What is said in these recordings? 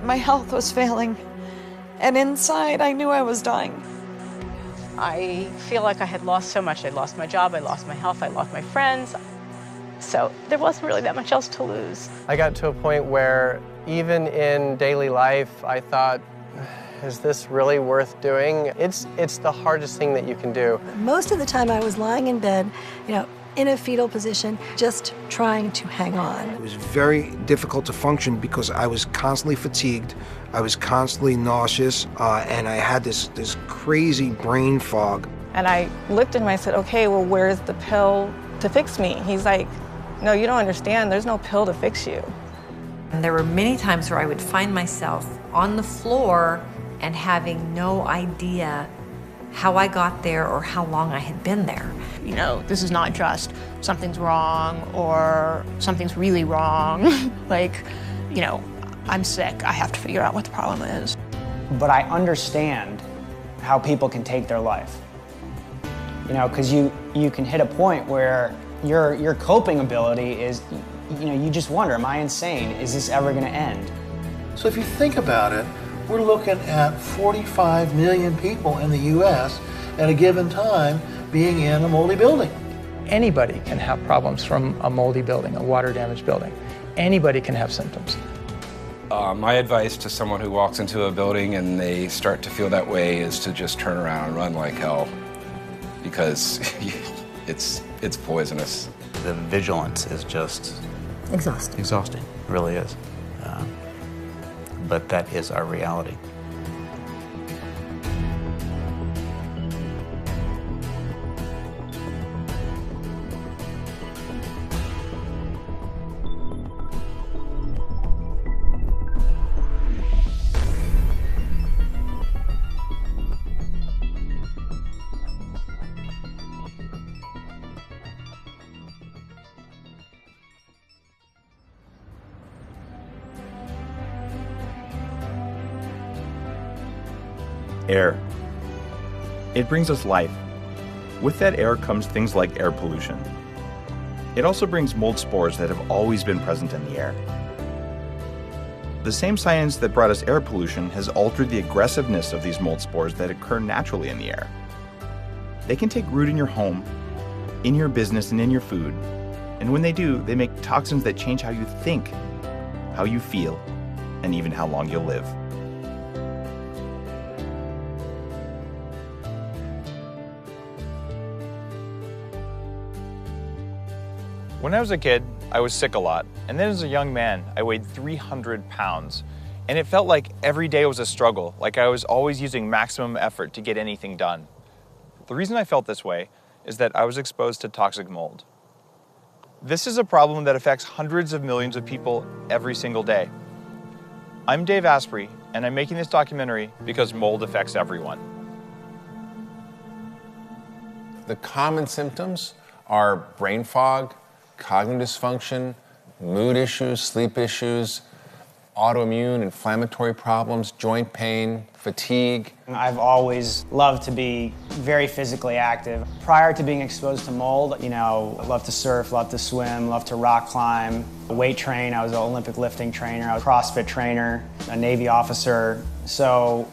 My health was failing, and inside I knew I was dying. I feel like I had lost so much. I lost my job, I lost my health, I lost my friends. So there wasn't really that much else to lose. I got to a point where even in daily life, I thought, is this really worth doing? It's the hardest thing that you can do. Most of the time I was lying in bed, in a fetal position, just trying to hang on. It was very difficult to function because I was constantly fatigued, I was constantly nauseous, and I had this crazy brain fog. And I looked at him and I said, okay, well, where's the pill to fix me? He's like, no, you don't understand, there's no pill to fix you. And there were many times where I would find myself on the floor and having no idea how I got there or how long I had been there. This is not just something's wrong or something's really wrong. I'm sick, I have to figure out what the problem is. But I understand how people can take their life. Because you can hit a point where your coping ability is, you just wonder, am I insane? Is this ever gonna end? So if you think about it, we're looking at 45 million people in the U.S. at a given time being in a moldy building. Anybody can have problems from a moldy building, a water-damaged building. Anybody can have symptoms. My advice to someone who walks into a building and they start to feel that way is to just turn around and run like hell, because it's poisonous. The vigilance is just Exhausting. It really is. But that is our reality. Air. It brings us life. With that air comes things like air pollution. It also brings mold spores that have always been present in the air. The same science that brought us air pollution has altered the aggressiveness of these mold spores that occur naturally in the air. They can take root in your home, in your business, and in your food. And when they do, they make toxins that change how you think, how you feel, and even how long you'll live. When I was a kid, I was sick a lot, and then as a young man, I weighed 300 pounds. And it felt like every day was a struggle, like I was always using maximum effort to get anything done. The reason I felt this way is that I was exposed to toxic mold. This is a problem that affects hundreds of millions of people every single day. I'm Dave Asprey, and I'm making this documentary because mold affects everyone. The common symptoms are brain fog, cognitive dysfunction, mood issues, sleep issues, autoimmune, inflammatory problems, joint pain, fatigue. I've always loved to be very physically active. Prior to being exposed to mold, I loved to surf, loved to swim, loved to rock climb, weight train. I was an Olympic lifting trainer, I was a CrossFit trainer, a Navy officer. So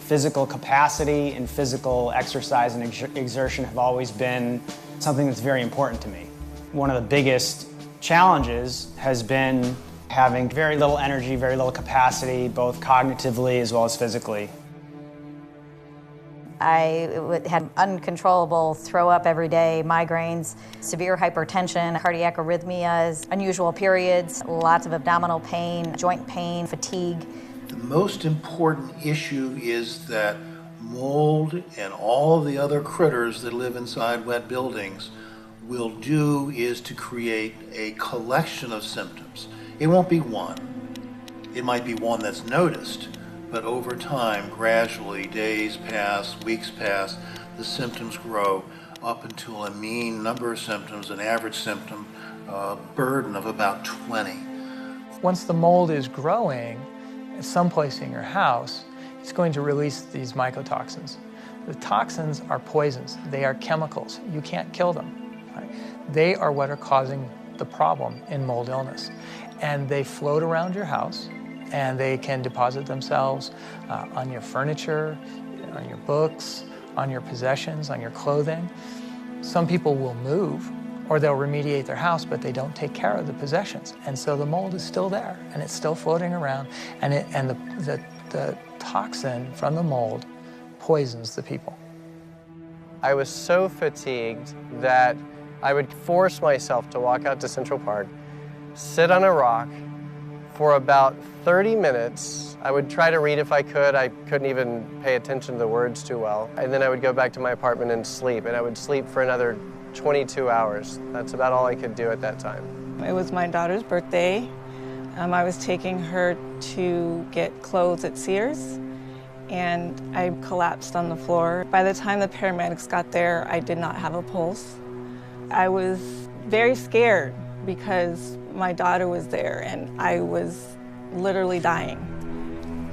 physical capacity and physical exercise and exertion have always been something that's very important to me. One of the biggest challenges has been having very little energy, very little capacity, both cognitively as well as physically. I had uncontrollable throw up every day, migraines, severe hypertension, cardiac arrhythmias, unusual periods, lots of abdominal pain, joint pain, fatigue. The most important issue is that mold and all of the other critters that live inside wet buildings will do is to create a collection of symptoms. It won't be one. It might be one that's noticed, but over time, gradually, days pass, weeks pass, the symptoms grow up until a mean number of symptoms, an average symptom burden of about 20. Once the mold is growing someplace in your house, it's going to release these mycotoxins. The toxins are poisons. They are chemicals. You can't kill them. Right? They are what are causing the problem in mold illness. And they float around your house, and they can deposit themselves on your furniture, on your books, on your possessions, on your clothing. Some people will move or they'll remediate their house, but they don't take care of the possessions. And so the mold is still there and it's still floating around, and the toxin from the mold poisons the people. I was so fatigued that I would force myself to walk out to Central Park, sit on a rock for about 30 minutes. I would try to read if I could. I couldn't even pay attention to the words too well. And then I would go back to my apartment and sleep, and I would sleep for another 22 hours. That's about all I could do at that time. It was my daughter's birthday. I was taking her to get clothes at Sears, and I collapsed on the floor. By the time the paramedics got there, I did not have a pulse. I was very scared because my daughter was there and I was literally dying.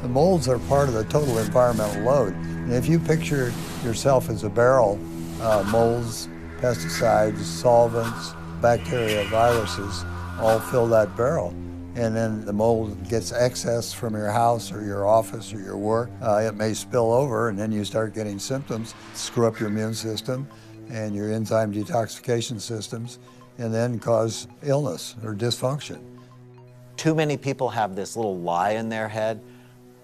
The molds are part of the total environmental load. And if you picture yourself as a barrel, molds, pesticides, solvents, bacteria, viruses all fill that barrel. And then the mold gets excess from your house or your office or your work. It may spill over, and then you start getting symptoms, screw up your immune system and your enzyme detoxification systems, and then cause illness or dysfunction. Too many people have this little lie in their head.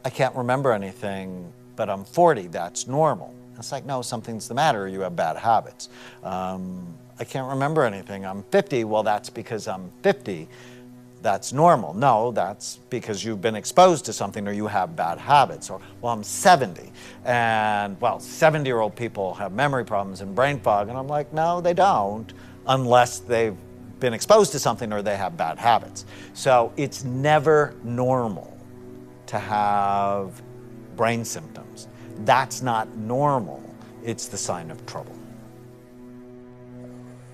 I can't remember anything, but I'm 40, that's normal. It's like, no, something's the matter, you have bad habits. I can't remember anything, I'm 50, well, that's because I'm 50. That's normal. No, that's because you've been exposed to something or you have bad habits. Or, well, I'm 70, and, well, 70-year-old people have memory problems and brain fog. And I'm like, no, they don't, unless they've been exposed to something or they have bad habits. So it's never normal to have brain symptoms. That's not normal. It's the sign of trouble.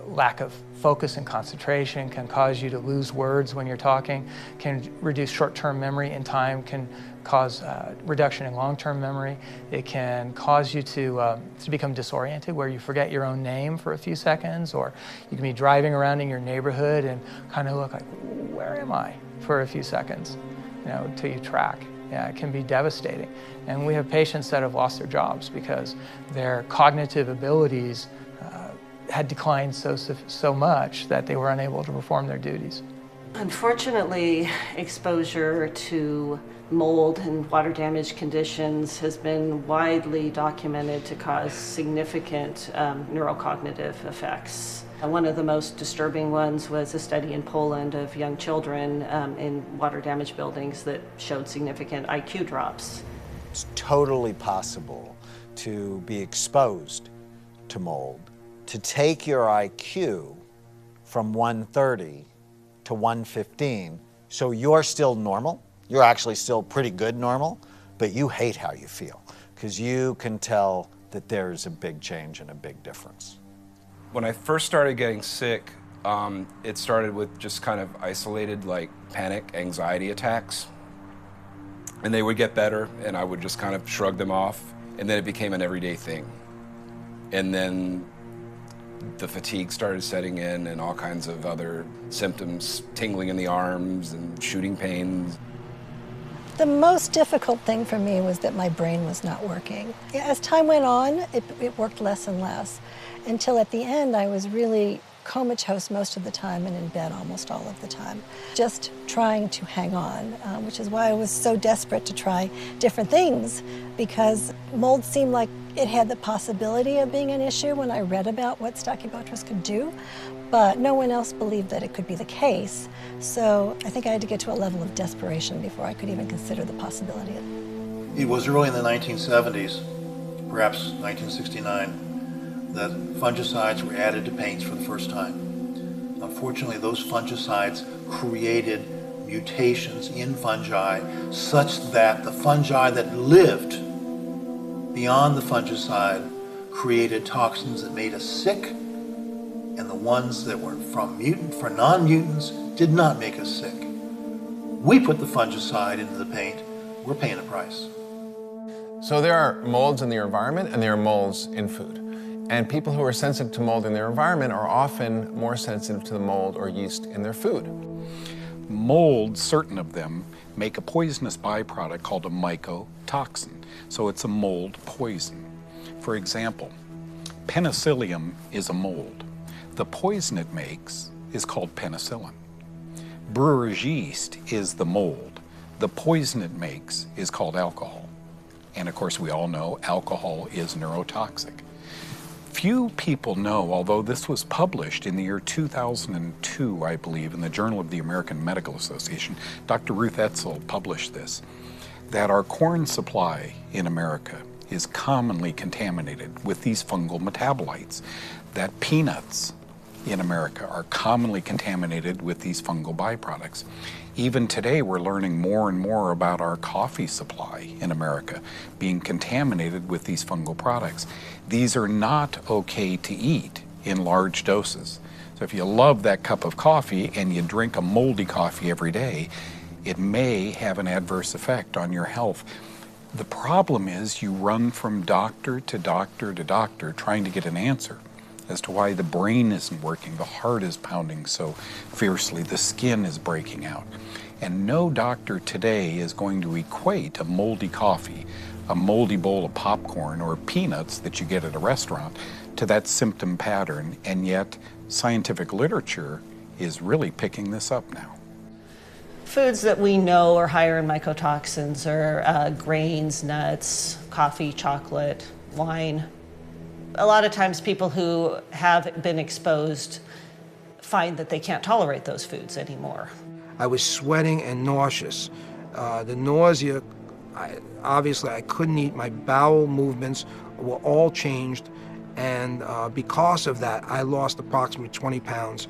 Lack of focus and concentration can cause you to lose words when you're talking, can reduce short-term memory in time, can cause reduction in long-term memory. It can cause you to become disoriented, where you forget your own name for a few seconds, or you can be driving around in your neighborhood and kind of look like, where am I, for a few seconds, till you track. Yeah, it can be devastating. And we have patients that have lost their jobs because their cognitive abilities had declined so much that they were unable to perform their duties. Unfortunately, exposure to mold and water damage conditions has been widely documented to cause significant neurocognitive effects. One of the most disturbing ones was a study in Poland of young children in water damaged buildings that showed significant IQ drops. It's totally possible to be exposed to mold, to take your IQ from 130 to 115, so you're still normal, you're actually still pretty good normal, but you hate how you feel, because you can tell that there's a big change and a big difference. When I first started getting sick, it started with just kind of isolated, like, panic, anxiety attacks. And they would get better, and I would just kind of shrug them off, and then it became an everyday thing. And then the fatigue started setting in and all kinds of other symptoms, tingling in the arms and shooting pains. The most difficult thing for me was that my brain was not working. As time went on, it worked less and less, until at the end I was really comatose most of the time and in bed almost all of the time, just trying to hang on, which is why I was so desperate to try different things, because mold seemed like it had the possibility of being an issue when I read about what Stachybotrys could do, but no one else believed that it could be the case. So I think I had to get to a level of desperation before I could even consider the possibility of it. It was early in the 1970s, perhaps 1969, that fungicides were added to paints for the first time. Unfortunately, those fungicides created mutations in fungi such that the fungi that lived beyond the fungicide created toxins that made us sick, and the ones that were for non-mutants did not make us sick. We put the fungicide into the paint, we're paying a price. So there are molds in their environment and there are molds in food. And people who are sensitive to mold in their environment are often more sensitive to the mold or yeast in their food. Molds, certain of them, make a poisonous byproduct called a mycotoxin. So it's a mold poison. For example, penicillium is a mold. The poison it makes is called penicillin. Brewer's yeast is the mold. The poison it makes is called alcohol. And of course, we all know alcohol is neurotoxic. Few people know, although this was published in the year 2002, I believe, in the Journal of the American Medical Association, Dr. Ruth Etzel published this, that our corn supply in America is commonly contaminated with these fungal metabolites, that peanuts in America are commonly contaminated with these fungal byproducts. Even today, we're learning more and more about our coffee supply in America being contaminated with these fungal products. These are not okay to eat in large doses. So if you love that cup of coffee and you drink a moldy coffee every day, it may have an adverse effect on your health. The problem is you run from doctor to doctor to doctor trying to get an answer as to why the brain isn't working, the heart is pounding so fiercely, the skin is breaking out. And no doctor today is going to equate a moldy coffee, a moldy bowl of popcorn, or peanuts that you get at a restaurant to that symptom pattern, and yet scientific literature is really picking this up now. Foods that we know are higher in mycotoxins are grains, nuts, coffee, chocolate, wine. A lot of times people who have been exposed find that they can't tolerate those foods anymore. I was sweating and nauseous. The nausea, obviously I couldn't eat. My bowel movements were all changed, and because of that, I lost approximately 20 pounds.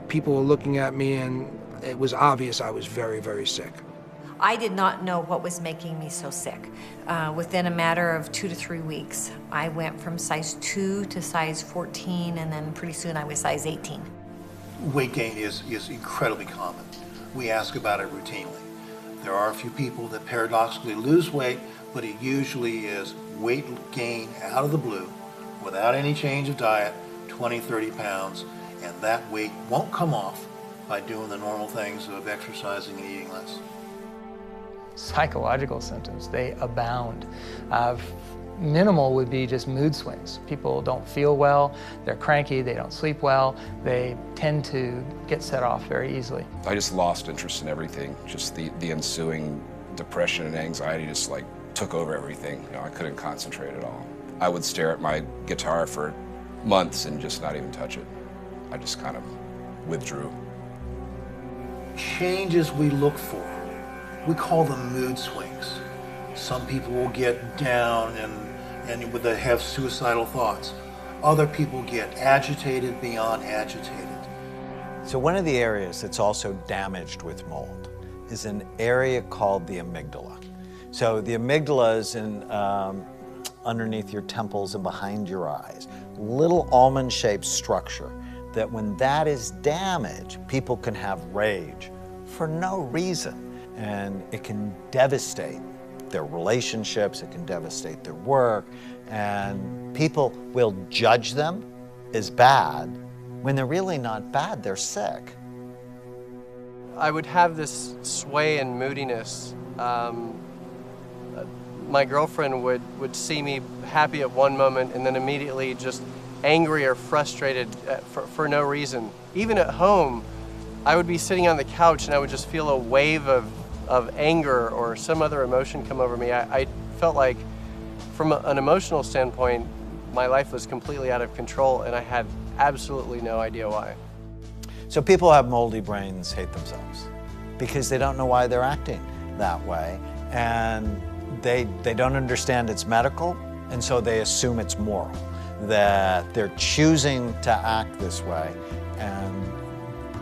People were looking at me, and it was obvious I was very, very sick. I did not know what was making me so sick. Within a matter of 2 to 3 weeks, I went from size 2 to size 14, and then pretty soon I was size 18. Weight gain is incredibly common. We ask about it routinely. There are a few people that paradoxically lose weight, but it usually is weight gain out of the blue, without any change of diet, 20, 30 pounds, and that weight won't come off by doing the normal things of exercising and eating less. Psychological symptoms, they abound. Minimal would be just mood swings. People don't feel well, they're cranky, they don't sleep well, they tend to get set off very easily. I just lost interest in everything. Just the ensuing depression and anxiety just like took over everything. You know, I couldn't concentrate at all. I would stare at my guitar for months and just not even touch it. I just kind of withdrew. Changes we look for, we call them mood swings. Some people will get down and with have suicidal thoughts. Other people get agitated beyond agitated. So one of the areas that's also damaged with mold is an area called the amygdala. So the amygdala is underneath your temples and behind your eyes. Little almond-shaped structure that when that is damaged, people can have rage for no reason. And it can devastate their relationships, it can devastate their work, and people will judge them as bad when they're really not bad, they're sick. I would have this sway and moodiness. My girlfriend would see me happy at one moment and then immediately just angry or frustrated for no reason. Even at home, I would be sitting on the couch and I would just feel a wave of anger or some other emotion come over me. I felt like, from an emotional standpoint, my life was completely out of control and I had absolutely no idea why. So people who have moldy brains hate themselves because they don't know why they're acting that way, and they don't understand it's medical, and so they assume it's moral, that they're choosing to act this way, and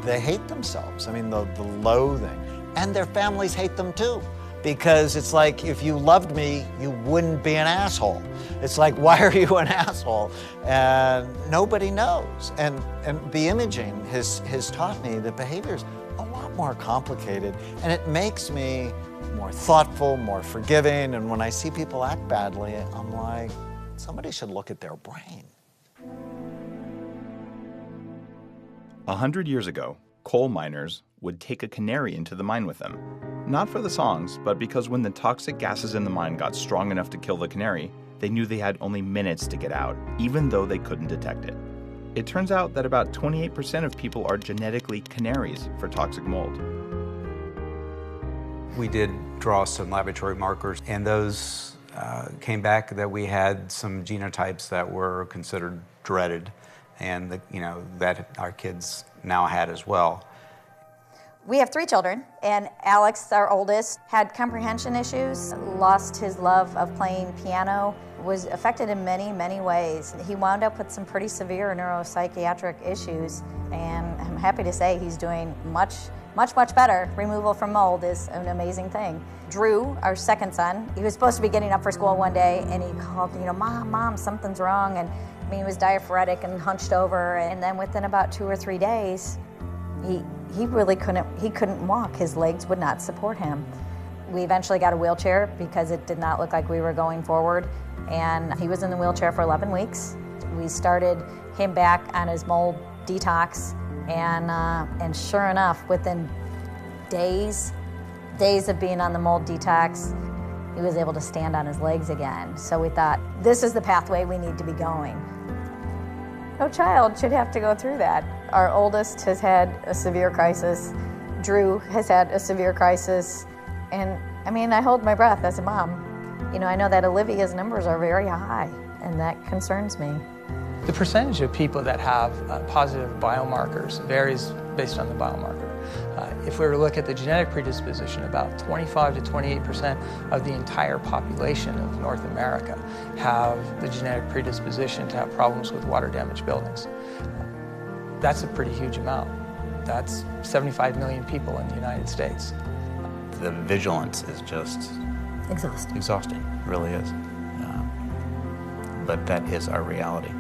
they hate themselves. I mean, the loathing. And their families hate them too, because it's like, if you loved me, you wouldn't be an asshole. It's like, why are you an asshole? And nobody knows. And the imaging has taught me that behavior is a lot more complicated, and it makes me more thoughtful, more forgiving, and when I see people act badly, I'm like, somebody should look at their brain. 100 years ago, coal miners would take a canary into the mine with them. Not for the songs, but because when the toxic gases in the mine got strong enough to kill the canary, they knew they had only minutes to get out, even though they couldn't detect it. It turns out that about 28% of people are genetically canaries for toxic mold. We did draw some laboratory markers, and those came back that we had some genotypes that were considered dreaded, and that our kids now had as well. We have 3 children, and Alex, our oldest, had comprehension issues, lost his love of playing piano, was affected in many, many ways. He wound up with some pretty severe neuropsychiatric issues, and I'm happy to say he's doing much better. Removal from mold is an amazing thing. Drew, our second son, he was supposed to be getting up for school one day, and he called, Mom, something's wrong. And he was diaphoretic and hunched over, and then within about 2 or 3 days, he really couldn't walk. His legs would not support him. We eventually got a wheelchair because it did not look like we were going forward, and he was in the wheelchair for 11 weeks. We started him back on his mold detox, and sure enough, within days of being on the mold detox, he was able to stand on his legs again. So we thought, this is the pathway we need to be going. No child should have to go through that. Our oldest has had a severe crisis. Drew has had a severe crisis. And I hold my breath as a mom. I know that Olivia's numbers are very high, and that concerns me. The percentage of people that have positive biomarkers varies based on the biomarker. If we were to look at the genetic predisposition, about 25 to 28% of the entire population of North America have the genetic predisposition to have problems with water-damaged buildings. That's a pretty huge amount. That's 75 million people in the United States. The vigilance is just exhausting. It really is. But that is our reality.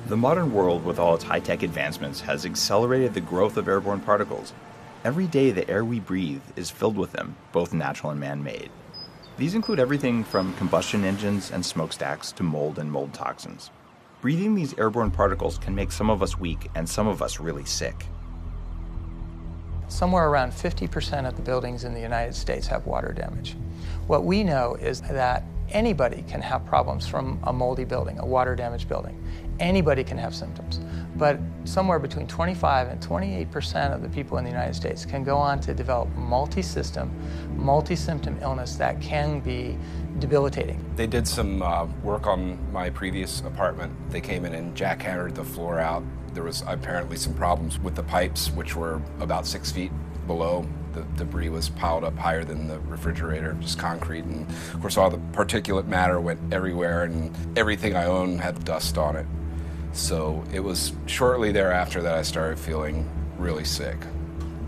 The modern world, with all its high-tech advancements, has accelerated the growth of airborne particles. Every day, the air we breathe is filled with them, both natural and man-made. These include everything from combustion engines and smokestacks to mold and mold toxins. Breathing these airborne particles can make some of us weak and some of us really sick. Somewhere around 50% of the buildings in the United States have water damage. What we know is that anybody can have problems from a moldy building, a water-damaged building. Anybody can have symptoms, but somewhere between 25 and 28% of the people in the United States can go on to develop multi-symptom illness that can be debilitating. They did some work on my previous apartment. They came in and jackhammered the floor out. There was apparently some problems with the pipes, which were about 6 feet below. The debris was piled up higher than the refrigerator, just concrete. And of course, all the particulate matter went everywhere, and everything I own had dust on it. So it was shortly thereafter that I started feeling really sick.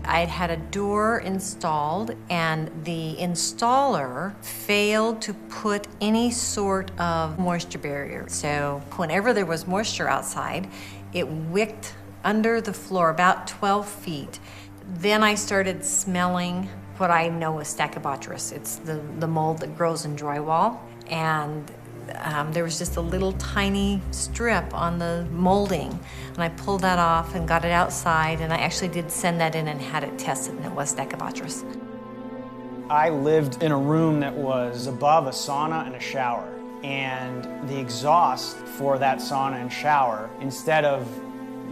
I'd had a door installed, and the installer failed to put any sort of moisture barrier. So whenever there was moisture outside, it wicked under the floor about 12 feet. Then I started smelling what I know is Stachybotrys. It's the mold that grows in drywall. And there was just a little tiny strip on the molding. And I pulled that off and got it outside, and I actually did send that in and had it tested, and it was Stachybotrys. I lived in a room that was above a sauna and a shower. And the exhaust for that sauna and shower, instead of,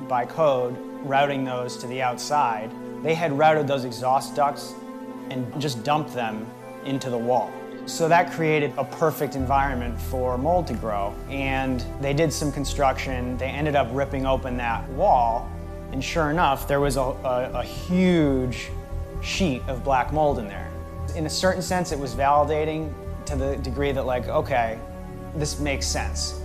by code, routing those to the outside, they had routed those exhaust ducts and just dumped them into the wall. So that created a perfect environment for mold to grow. And they did some construction. They ended up ripping open that wall. And sure enough, there was a huge sheet of black mold in there. In a certain sense, it was validating to the degree that, like, okay, this makes sense.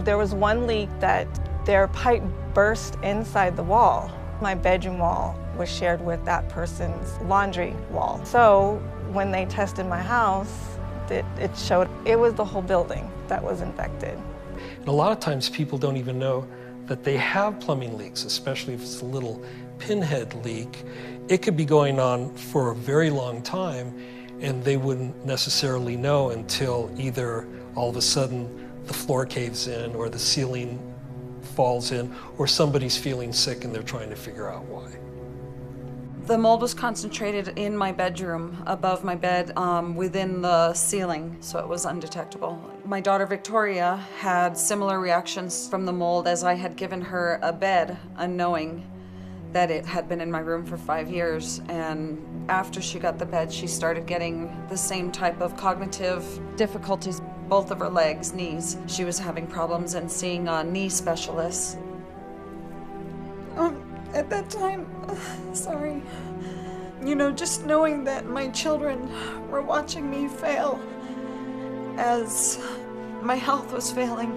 There was one leak that their pipe burst inside the wall. My bedroom wall was shared with that person's laundry wall. So when they tested my house, it showed it was the whole building that was infected. And a lot of times people don't even know that they have plumbing leaks, especially if it's a little pinhead leak. It could be going on for a very long time, and they wouldn't necessarily know until either all of a sudden the floor caves in or the ceiling falls in or somebody's feeling sick and they're trying to figure out why. The mold was concentrated in my bedroom, above my bed, within the ceiling, so it was undetectable. My daughter Victoria had similar reactions from the mold as I had given her a bed, unknowing that it had been in my room for 5 years. And after she got the bed, she started getting the same type of cognitive difficulties, both of her legs, knees. She was having problems and seeing knee specialists. At that time, sorry, you know, just knowing that my children were watching me fail as my health was failing,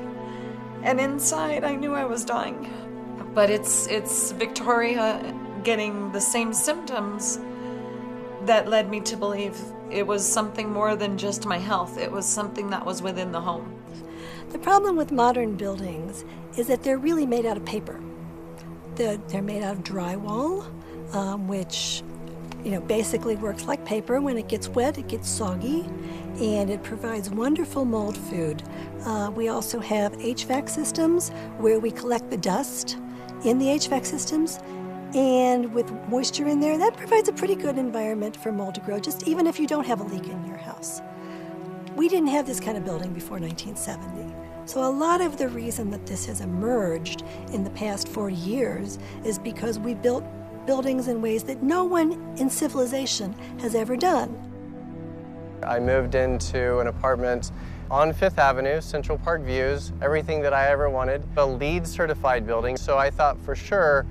and inside I knew I was dying. But it's Victoria getting the same symptoms that led me to believe it was something more than just my health. It was something that was within the home. The problem with modern buildings is that they're really made out of paper. They're made out of drywall, which, you know, basically works like paper. When it gets wet, it gets soggy, and it provides wonderful mold food. We also have HVAC systems where we collect the dust in the HVAC systems, and with moisture in there, that provides a pretty good environment for mold to grow, just even if you don't have a leak in your house. We didn't have this kind of building before 1970. So a lot of the reason that this has emerged in the past 40 years is because we built buildings in ways that no one in civilization has ever done. I moved into an apartment on 5th Avenue, Central Park views, everything that I ever wanted, a LEED certified building. So I thought for sure,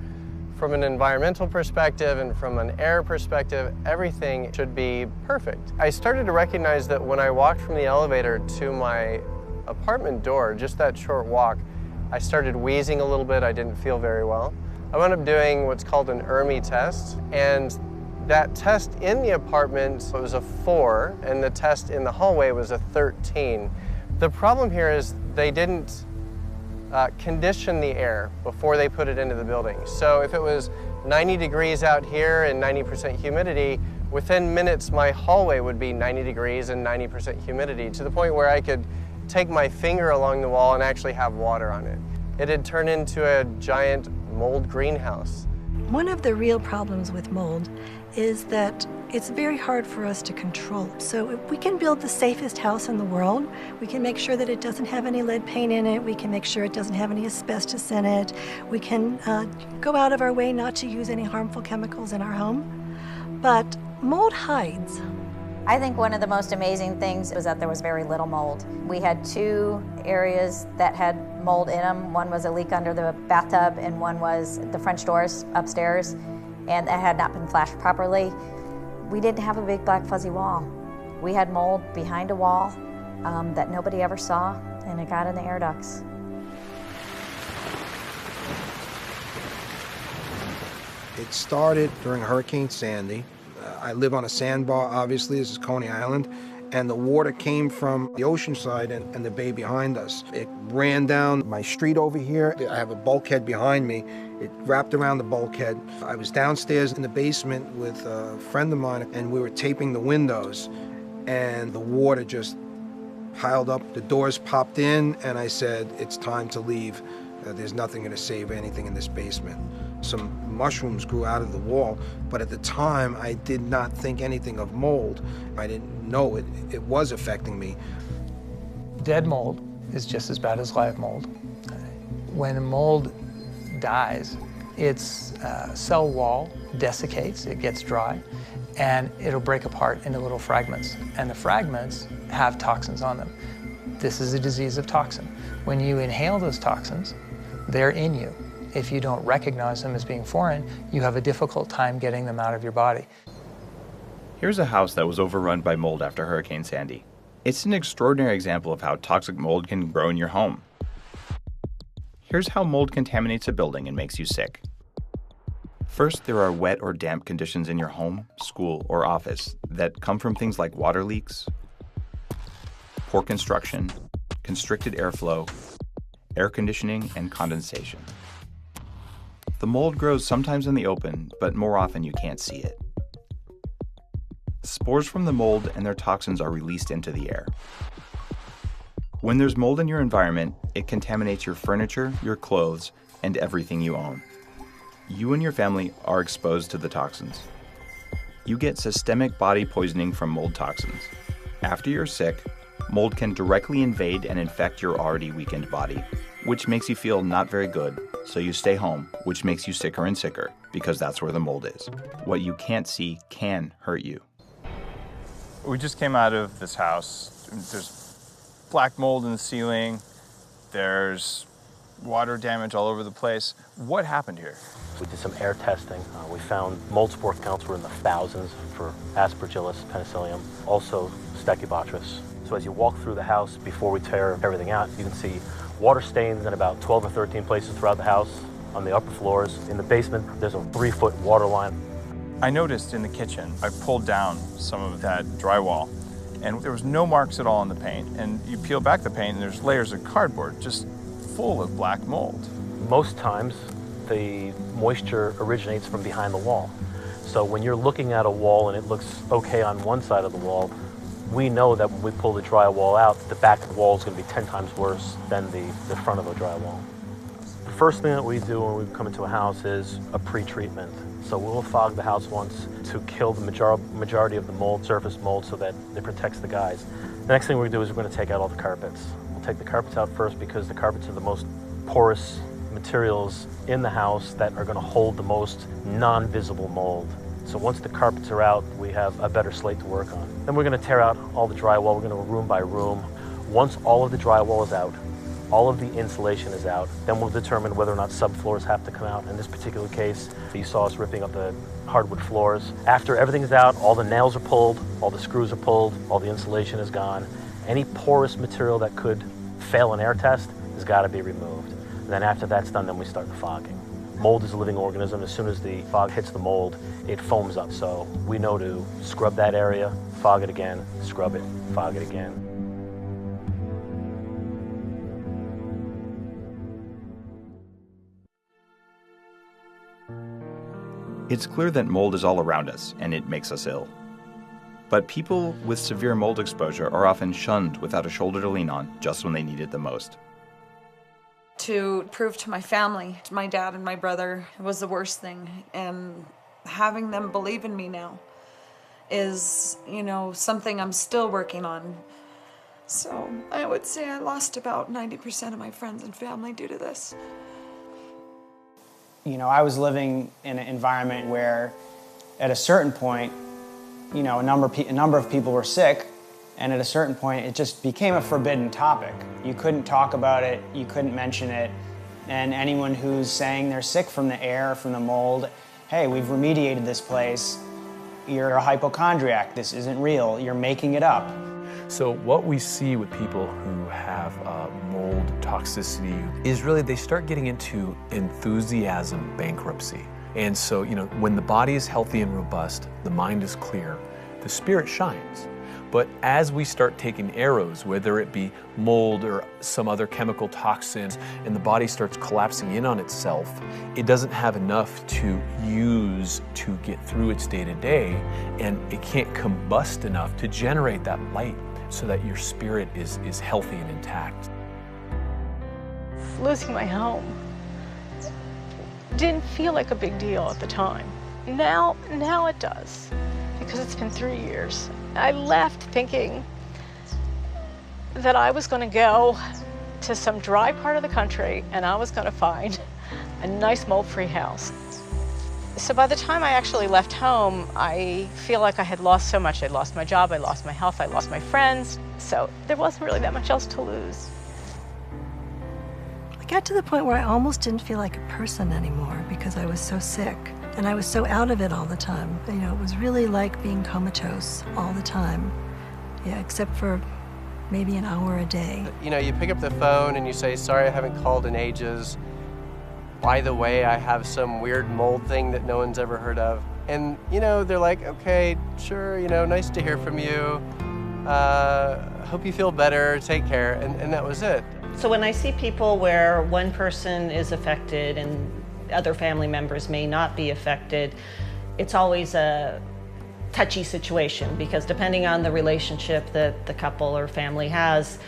from an environmental perspective and from an air perspective, everything should be perfect. I started to recognize that when I walked from the elevator to my apartment door, just that short walk, I started wheezing a little bit. I didn't feel very well. I wound up doing what's called an ERMI test, and that test in the apartment was a 4, and the test in the hallway was a 13. The problem here is they didn't condition the air before they put it into the building. So if it was 90 degrees out here and 90% humidity, within minutes my hallway would be 90 degrees and 90% humidity, to the point where I could take my finger along the wall and actually have water on it. It had turned into a giant mold greenhouse. One of the real problems with mold is that it's very hard for us to control. So if we can build the safest house in the world, we can make sure that it doesn't have any lead paint in it, we can make sure it doesn't have any asbestos in it, we can go out of our way not to use any harmful chemicals in our home. But mold hides. I think one of the most amazing things was that there was very little mold. We had 2 areas that had mold in them. One was a leak under the bathtub, and one was the French doors upstairs, and that had not been flashed properly. We didn't have a big black fuzzy wall. We had mold behind a wall that nobody ever saw, and it got in the air ducts. It started during Hurricane Sandy. I live on a sandbar, obviously, this is Coney Island, and the water came from the ocean side and the bay behind us. It ran down my street over here. I have a bulkhead behind me. It wrapped around the bulkhead. I was downstairs in the basement with a friend of mine, and we were taping the windows, and the water just piled up. The doors popped in, and I said, it's time to leave. There's nothing going to save anything in this basement. Some mushrooms grew out of the wall, but at the time I did not think anything of mold. I didn't know it was affecting me. Dead mold is just as bad as live mold. When mold dies, its cell wall desiccates, it gets dry, and it'll break apart into little fragments. And the fragments have toxins on them. This is a disease of toxin. When you inhale those toxins, they're in you. If you don't recognize them as being foreign, you have a difficult time getting them out of your body. Here's a house that was overrun by mold after Hurricane Sandy. It's an extraordinary example of how toxic mold can grow in your home. Here's how mold contaminates a building and makes you sick. First, there are wet or damp conditions in your home, school, or office that come from things like water leaks, poor construction, constricted airflow, air conditioning, and condensation. The mold grows sometimes in the open, but more often you can't see it. spores from the mold and their toxins are released into the air. When there's mold in your environment, it contaminates your furniture, your clothes, and everything you own. You and your family are exposed to the toxins. You get systemic body poisoning from mold toxins. After you're sick, mold can directly invade and infect your already weakened body, which makes you feel not very good, so you stay home, which makes you sicker and sicker, because that's where the mold is. What you can't see can hurt you. We just came out of this house. There's black mold in the ceiling. There's water damage all over the place. What happened here? We did some air testing. We found mold spore counts were in the thousands for Aspergillus, Penicillium, also Stachybotrys. So as you walk through the house before we tear everything out, you can see water stains in about 12 or 13 places throughout the house. On the upper floors, in the basement, there's a 3-foot water line. I noticed in the kitchen, I pulled down some of that drywall, and there was no marks at all on the paint. And you peel back the paint, and there's layers of cardboard just full of black mold. Most times, the moisture originates from behind the wall. So when you're looking at a wall and it looks okay on one side of the wall, we know that when we pull the drywall out, the back of the wall is going to be 10 times worse than the front of the drywall. The first thing that we do when we come into a house is a pre-treatment. So we'll fog the house once to kill the majority of the mold, surface mold, so that it protects the guys. The next thing we do is we're going to take out all the carpets. We'll take the carpets out first because the carpets are the most porous materials in the house that are going to hold the most non-visible mold. So once the carpets are out, we have a better slate to work on. Then we're going to tear out all the drywall. We're going to go room by room. Once all of the drywall is out, all of the insulation is out, then we'll determine whether or not subfloors have to come out. In this particular case, you saw us ripping up the hardwood floors. After everything's out, all the nails are pulled, all the screws are pulled, all the insulation is gone. Any porous material that could fail an air test has got to be removed. And then after that's done, then we start the fogging. Mold is a living organism. As soon as the fog hits the mold, it foams up. So we know to scrub that area, fog it again, scrub it, fog it again. It's clear that mold is all around us, and it makes us ill. But people with severe mold exposure are often shunned without a shoulder to lean on just when they need it the most. To prove to my family, to my dad and my brother, was the worst thing. And having them believe in me now is, something I'm still working on. So I would say I lost about 90% of my friends and family due to this. I was living in an environment where at a certain point, a number of people were sick, and at a certain point it just became a forbidden topic. You couldn't talk about it, you couldn't mention it, and anyone who's saying they're sick from the air, from the mold, hey, we've remediated this place, you're a hypochondriac, this isn't real, you're making it up. So what we see with people who have mold toxicity is really they start getting into enthusiasm bankruptcy. And so, when the body is healthy and robust, the mind is clear, the spirit shines. But as we start taking arrows, whether it be mold or some other chemical toxins, and the body starts collapsing in on itself, it doesn't have enough to use to get through its day-to-day, and it can't combust enough to generate that light so that your spirit is healthy and intact. Losing my home didn't feel like a big deal at the time. Now it does, because it's been 3 years. I left thinking that I was going to go to some dry part of the country and I was going to find a nice mold-free house. So by the time I actually left home, I feel like I had lost so much. I'd lost my job, I lost my health, I lost my friends. So there wasn't really that much else to lose. I got to the point where I almost didn't feel like a person anymore because I was so sick and I was so out of it all the time. It was really like being comatose all the time. Yeah, except for maybe an hour a day. You pick up the phone and you say, sorry, I haven't called in ages. By the way, I have some weird mold thing that no one's ever heard of. And, they're like, okay, sure, nice to hear from you. Hope you feel better, take care, and that was it. So when I see people where one person is affected and other family members may not be affected, it's always a touchy situation because depending on the relationship that the couple or family has,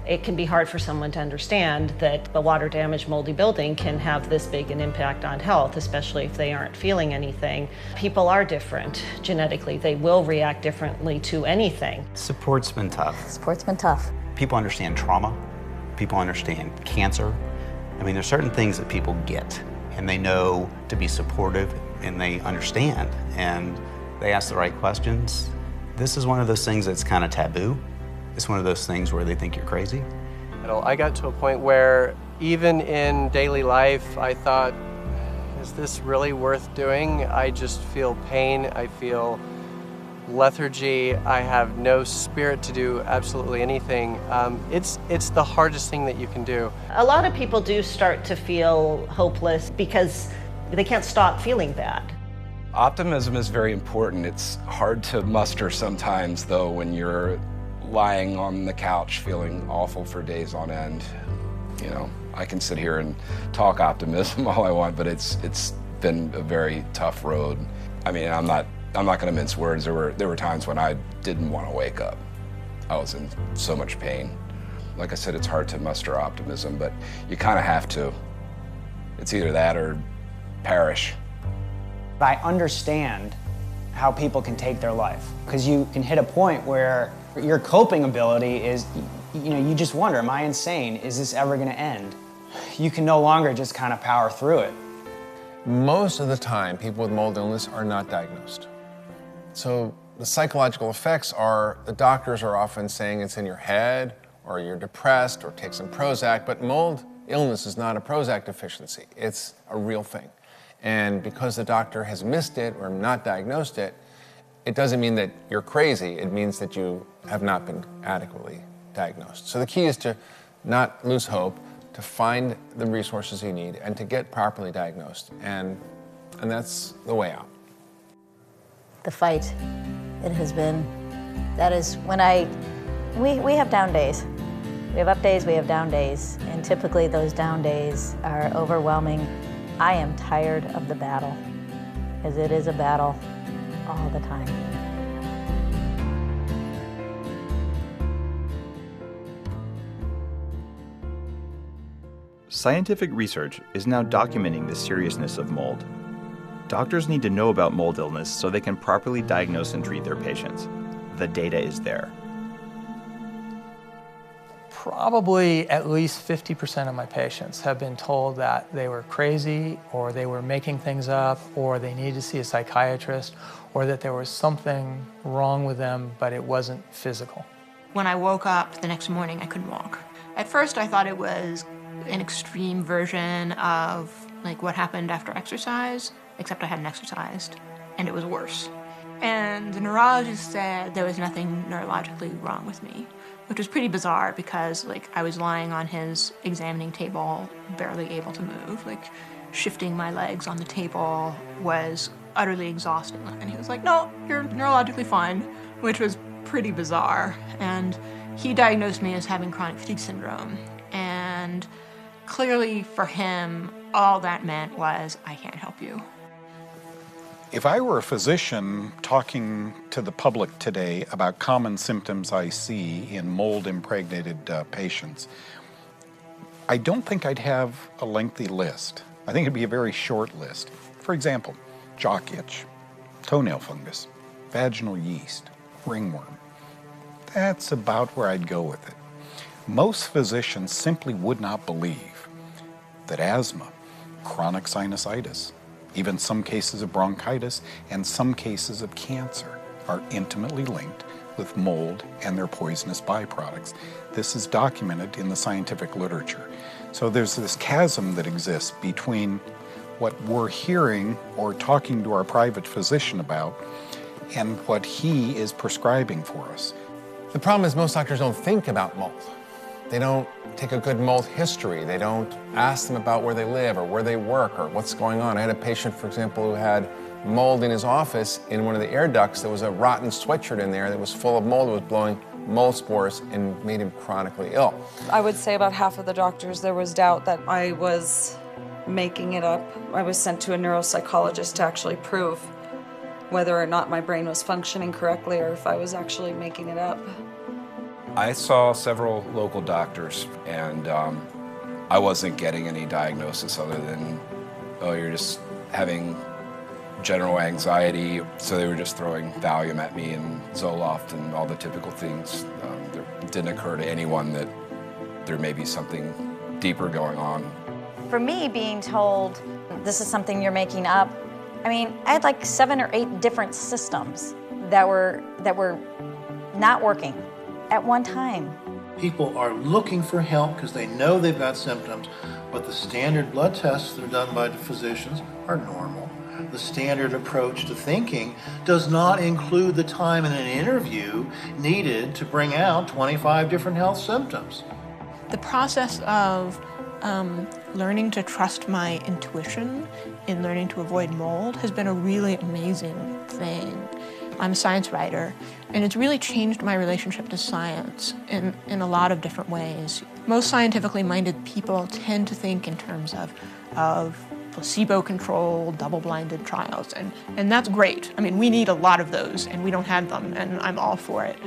it can be hard for someone to understand that the water-damaged, moldy building can have this big an impact on health, especially if they aren't feeling anything. People are different genetically. They will react differently to anything. Support's been tough. Support's been tough. People understand trauma. People understand cancer. I mean, there's certain things that people get, and they know to be supportive, and they understand, and they ask the right questions. This is one of those things that's kind of taboo. It's one of those things where they think you're crazy. I got to a point where even in daily life, I thought, is this really worth doing? I just feel pain, I feel lethargy, I have no spirit to do absolutely anything. It's the hardest thing that you can do. A lot of people do start to feel hopeless because they can't stop feeling that. Optimism is very important. It's hard to muster sometimes, though, when you're lying on the couch feeling awful for days on end. You know, I can sit here and talk optimism all I want, but it's been a very tough road. I mean, I'm not going to mince words. There were times when I didn't want to wake up. I was in so much pain. Like I said, it's hard to muster optimism, but you kind of have to. It's either that or perish. I understand how people can take their life, because you can hit a point where your coping ability is, you just wonder, am I insane? Is this ever going to end? You can no longer just kind of power through it. Most of the time, people with mold illness are not diagnosed. So the psychological effects are, the doctors are often saying it's in your head, or you're depressed, or take some Prozac, but mold illness is not a Prozac deficiency. It's a real thing. And because the doctor has missed it or not diagnosed it, it doesn't mean that you're crazy. It means that you have not been adequately diagnosed. So the key is to not lose hope, to find the resources you need, and to get properly diagnosed. And that's the way out. The fight, it has been, that is when we have down days. We have up days, we have down days, and typically those down days are overwhelming. I am tired of the battle, because it is a battle all the time. Scientific research is now documenting the seriousness of mold. Doctors need to know about mold illness so they can properly diagnose and treat their patients. The data is there. Probably at least 50% of my patients have been told that they were crazy, or they were making things up, or they needed to see a psychiatrist, or that there was something wrong with them, but it wasn't physical. When I woke up the next morning, I couldn't walk. At first, I thought it was an extreme version of like what happened after exercise, except I hadn't exercised, and it was worse. And the neurologist said there was nothing neurologically wrong with me, which was pretty bizarre because like I was lying on his examining table, barely able to move. Like shifting my legs on the table was utterly exhausting. And he was like, no, you're neurologically fine, which was pretty bizarre. And he diagnosed me as having chronic fatigue syndrome. And clearly for him, all that meant was, I can't help you. If I were a physician talking to the public today about common symptoms I see in mold-impregnated patients, I don't think I'd have a lengthy list. I think it'd be a very short list. For example, jock itch, toenail fungus, vaginal yeast, ringworm. That's about where I'd go with it. Most physicians simply would not believe that asthma, chronic sinusitis, even some cases of bronchitis and some cases of cancer are intimately linked with mold and their poisonous byproducts. This is documented in the scientific literature. So there's this chasm that exists between what we're hearing or talking to our private physician about and what he is prescribing for us. The problem is most doctors don't think about mold. They don't take a good mold history. They don't ask them about where they live or where they work or what's going on. I had a patient, for example, who had mold in his office. In one of the air ducts, there was a rotten sweatshirt in there that was full of mold. It was blowing mold spores and made him chronically ill. I would say about half of the doctors, there was doubt that I was making it up. I was sent to a neuropsychologist to actually prove whether or not my brain was functioning correctly or if I was actually making it up. I saw several local doctors, and I wasn't getting any diagnosis other than, oh, you're just having general anxiety. So they were just throwing Valium at me and Zoloft and all the typical things. It didn't occur to anyone that there may be something deeper going on. For me, being told this is something you're making up, I mean, I had like 7 or 8 different systems that were not working at one time. People are looking for help because they know they've got symptoms, but the standard blood tests that are done by the physicians are normal. The standard approach to thinking does not include the time in an interview needed to bring out 25 different health symptoms. The process of learning to trust my intuition in learning to avoid mold has been a really amazing thing. I'm a science writer, and it's really changed my relationship to science in a lot of different ways. Most scientifically minded people tend to think in terms of placebo-controlled, double-blinded trials, and that's great. I mean, we need a lot of those, and we don't have them, and I'm all for it.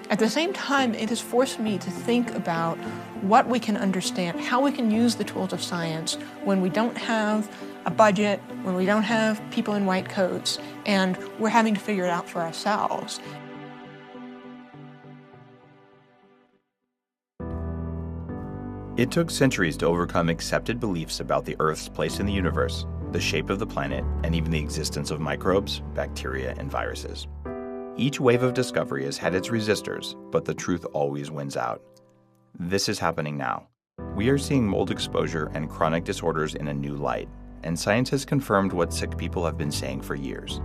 At the same time, it has forced me to think about what we can understand, how we can use the tools of science when we don't have a budget, when we don't have people in white coats, and we're having to figure it out for ourselves. It took centuries to overcome accepted beliefs about the Earth's place in the universe, the shape of the planet, and even the existence of microbes, bacteria, and viruses. Each wave of discovery has had its resistors, but the truth always wins out. This is happening now. We are seeing mold exposure and chronic disorders in a new light, and science has confirmed what sick people have been saying for years.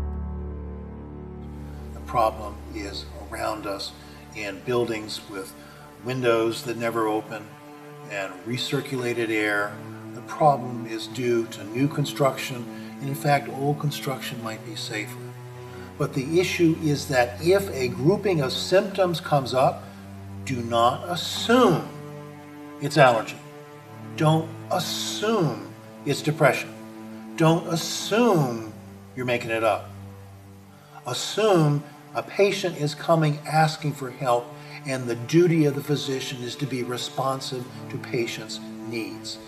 The problem is around us in buildings with windows that never open and recirculated air. The problem is due to new construction, and in fact, old construction might be safer. But the issue is that if a grouping of symptoms comes up, do not assume it's allergy. Don't assume it's depression. Don't assume you're making it up. Assume a patient is coming asking for help, and the duty of the physician is to be responsive to patients' needs.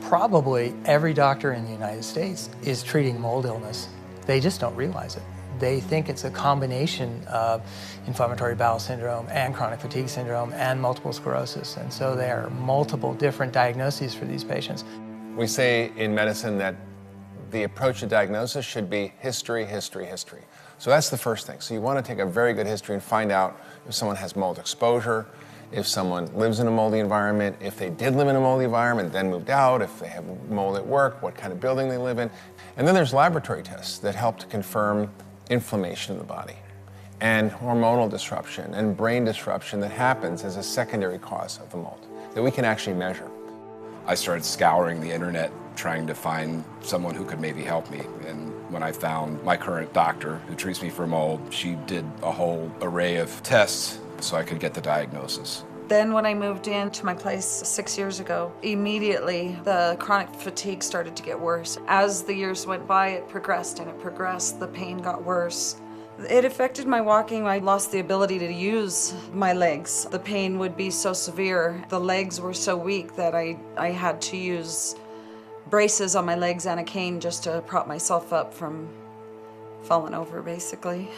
Probably every doctor in the United States is treating mold illness. They just don't realize it. They think it's a combination of inflammatory bowel syndrome and chronic fatigue syndrome and multiple sclerosis. And so there are multiple different diagnoses for these patients. We say in medicine that the approach to diagnosis should be history, history, history. So that's the first thing. So you want to take a very good history and find out if someone has mold exposure, if someone lives in a moldy environment, if they did live in a moldy environment, then moved out, if they have mold at work, what kind of building they live in. And then there's laboratory tests that help to confirm inflammation in the body and hormonal disruption and brain disruption that happens as a secondary cause of the mold that we can actually measure. I started scouring the internet trying to find someone who could maybe help me. And when I found my current doctor who treats me for mold, she did a whole array of tests so I could get the diagnosis. Then when I moved into my place 6 years ago, immediately the chronic fatigue started to get worse. As the years went by, it progressed and it progressed. The pain got worse. It affected my walking. I lost the ability to use my legs. The pain would be so severe. The legs were so weak that I had to use braces on my legs and a cane just to prop myself up from falling over, basically.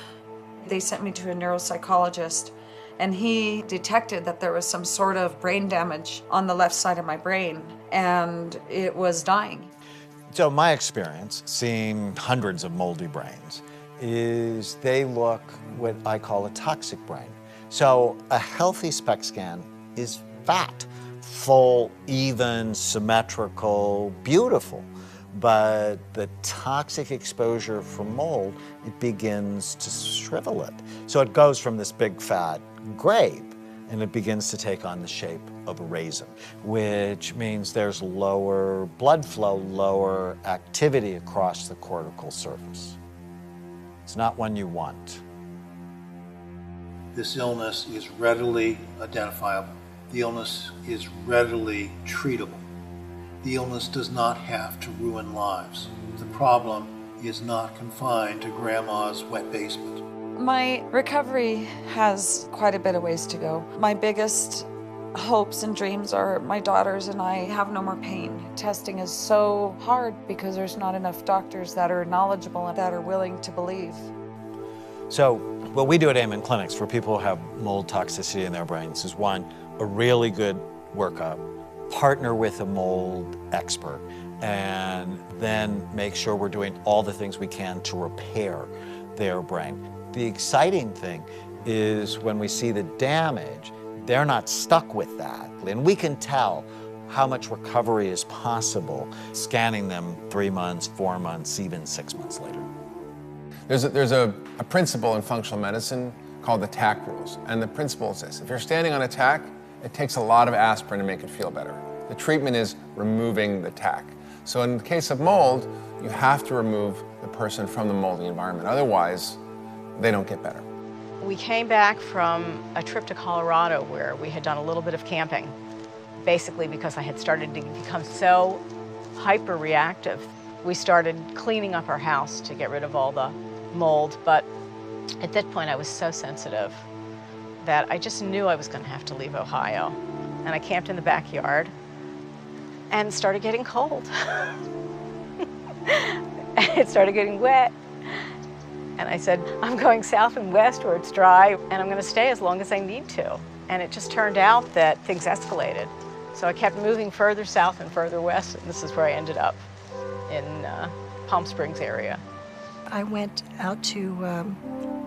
They sent me to a neuropsychologist, and he detected that there was some sort of brain damage on the left side of my brain, and it was dying. So my experience, seeing hundreds of moldy brains, is they look what I call a toxic brain. So a healthy SPECT scan is fat, full, even, symmetrical, beautiful. But the toxic exposure from mold, it begins to shrivel it. So it goes from this big fat grape, and it begins to take on the shape of a raisin, which means there's lower blood flow, lower activity across the cortical surface. It's not one you want. This illness is readily identifiable. The illness is readily treatable. The illness does not have to ruin lives. The problem is not confined to grandma's wet basement. My recovery has quite a bit of ways to go. My biggest hopes and dreams are my daughters and I have no more pain. Testing is so hard because there's not enough doctors that are knowledgeable and that are willing to believe. So what we do at Amen Clinics for people who have mold toxicity in their brains is, one, a really good workup, partner with a mold expert, and then make sure we're doing all the things we can to repair their brain. The exciting thing is when we see the damage, they're not stuck with that. And we can tell how much recovery is possible scanning them 3 months, 4 months, even 6 months later. There's a principle in functional medicine called the TAC rules. And the principle is this: if you're standing on a TAC, it takes a lot of aspirin to make it feel better. The treatment is removing the TAC. So in the case of mold, you have to remove the person from the moldy environment. Otherwise, they don't get better. We came back from a trip to Colorado where we had done a little bit of camping, basically because I had started to become so hyper-reactive. We started cleaning up our house to get rid of all the mold, but at that point I was so sensitive that I just knew I was going to have to leave Ohio. And I camped in the backyard and started getting cold. It started getting wet. And I said, I'm going south and west where it's dry, and I'm going to stay as long as I need to. And it just turned out that things escalated. So I kept moving further south and further west, and this is where I ended up, in Palm Springs area. I went out to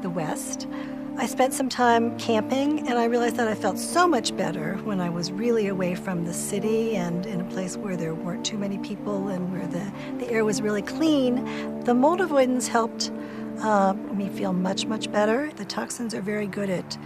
the west. I spent some time camping, and I realized that I felt so much better when I was really away from the city and in a place where there weren't too many people and where the air was really clean. The mold avoidance helped me feel much, much better. The toxins are very good at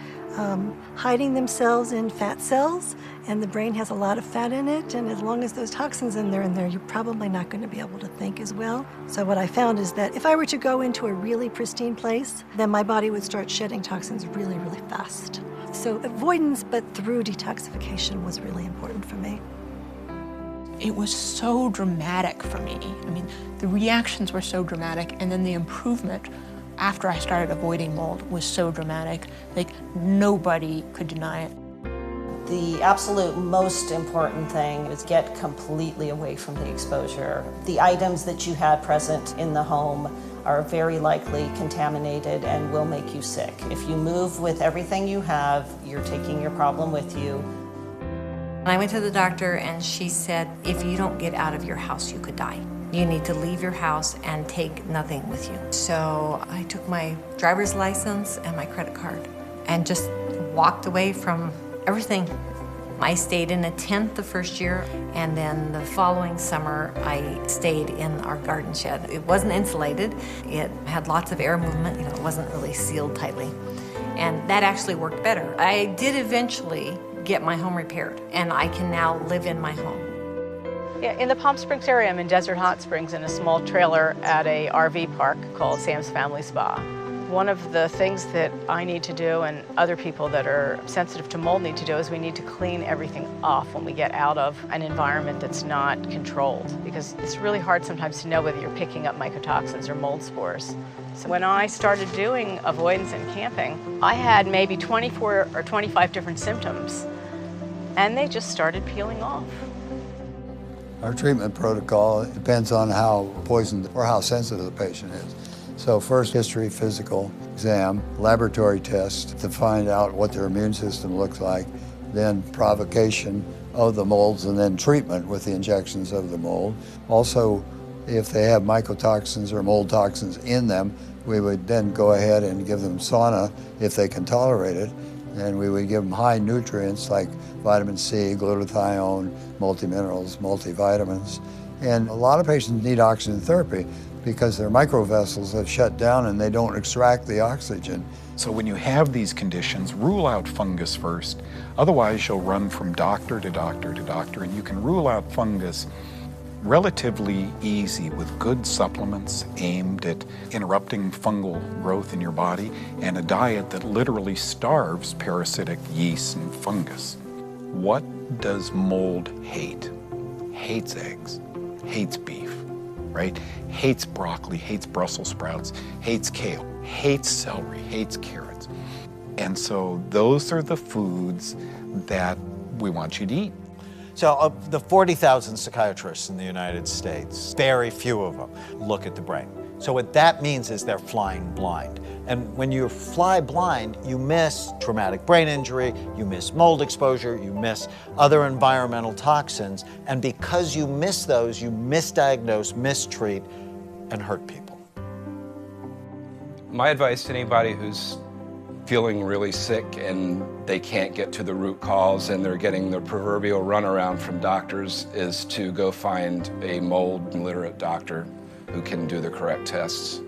hiding themselves in fat cells, and the brain has a lot of fat in it, and as long as those toxins in there, you're probably not going to be able to think as well. So what I found is that if I were to go into a really pristine place, then my body would start shedding toxins really, really fast. So avoidance, but through detoxification, was really important for me. It was so dramatic for me. I mean, the reactions were so dramatic, and then the improvement after I started avoiding mold was so dramatic. Like, nobody could deny it. The absolute most important thing is get completely away from the exposure. The items that you had present in the home are very likely contaminated and will make you sick. If you move with everything you have, you're taking your problem with you. I went to the doctor and she said, if you don't get out of your house, you could die. You need to leave your house and take nothing with you. So I took my driver's license and my credit card and just walked away from everything. I stayed in a tent the first year, and then the following summer I stayed in our garden shed. It wasn't insulated. It had lots of air movement. It wasn't really sealed tightly. And that actually worked better. I did eventually get my home repaired, and I can now live in my home. Yeah, in the Palm Springs area, I'm in Desert Hot Springs in a small trailer at a RV park called Sam's Family Spa. One of the things that I need to do, and other people that are sensitive to mold need to do, is we need to clean everything off when we get out of an environment that's not controlled, because it's really hard sometimes to know whether you're picking up mycotoxins or mold spores. So when I started doing avoidance and camping, I had maybe 24 or 25 different symptoms, and they just started peeling off. Our treatment protocol depends on how poisoned or how sensitive the patient is. So first, history, physical exam, laboratory test to find out what their immune system looks like, then provocation of the molds, and then treatment with the injections of the mold. Also, if they have mycotoxins or mold toxins in them, we would then go ahead and give them sauna if they can tolerate it. And we would give them high nutrients like vitamin C, glutathione, multiminerals, multivitamins. And a lot of patients need oxygen therapy because their microvessels have shut down and they don't extract the oxygen. So when you have these conditions, rule out fungus first. Otherwise, you'll run from doctor to doctor to doctor, and you can rule out fungus relatively easy with good supplements aimed at interrupting fungal growth in your body and a diet that literally starves parasitic yeasts and fungus. What does mold hate? Hates eggs, hates beef, right? Hates broccoli, hates Brussels sprouts, hates kale, hates celery, hates carrots. And so those are the foods that we want you to eat. So of the 40,000 psychiatrists in the United States, very few of them look at the brain. So what that means is they're flying blind. And when you fly blind, you miss traumatic brain injury, you miss mold exposure, you miss other environmental toxins. And because you miss those, you misdiagnose, mistreat, and hurt people. My advice to anybody who's feeling really sick and they can't get to the root cause and they're getting the proverbial runaround from doctors is to go find a mold-literate doctor who can do the correct tests.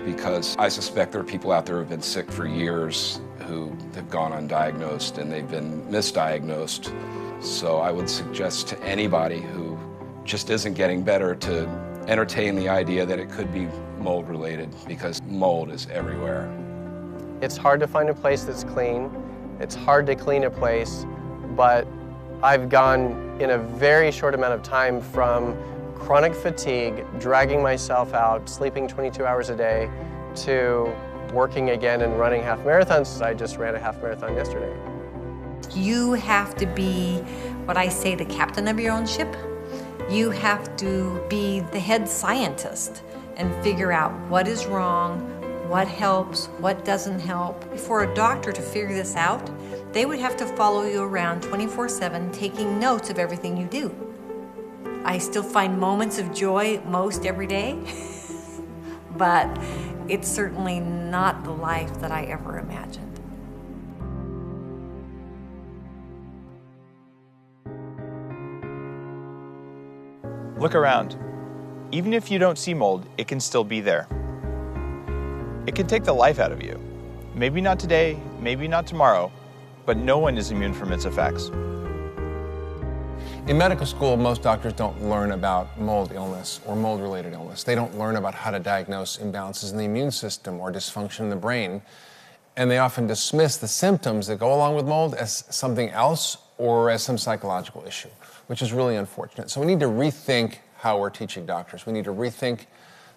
Because I suspect there are people out there who have been sick for years who have gone undiagnosed and they've been misdiagnosed. So I would suggest to anybody who just isn't getting better to entertain the idea that it could be mold-related, because mold is everywhere. It's hard to find a place that's clean. It's hard to clean a place, but I've gone in a very short amount of time from chronic fatigue, dragging myself out, sleeping 22 hours a day, to working again and running half marathons. I just ran a half marathon yesterday. You have to be, what I say, the captain of your own ship. You have to be the head scientist and figure out what is wrong, what helps, what doesn't help. For a doctor to figure this out, they would have to follow you around 24/7, taking notes of everything you do. I still find moments of joy most every day, but it's certainly not the life that I ever imagined. Look around. Even if you don't see mold, it can still be there. It can take the life out of you. Maybe not today, maybe not tomorrow, but no one is immune from its effects. In medical school, most doctors don't learn about mold illness or mold-related illness. They don't learn about how to diagnose imbalances in the immune system or dysfunction in the brain. And they often dismiss the symptoms that go along with mold as something else or as some psychological issue, which is really unfortunate. So we need to rethink how we're teaching doctors. We need to rethink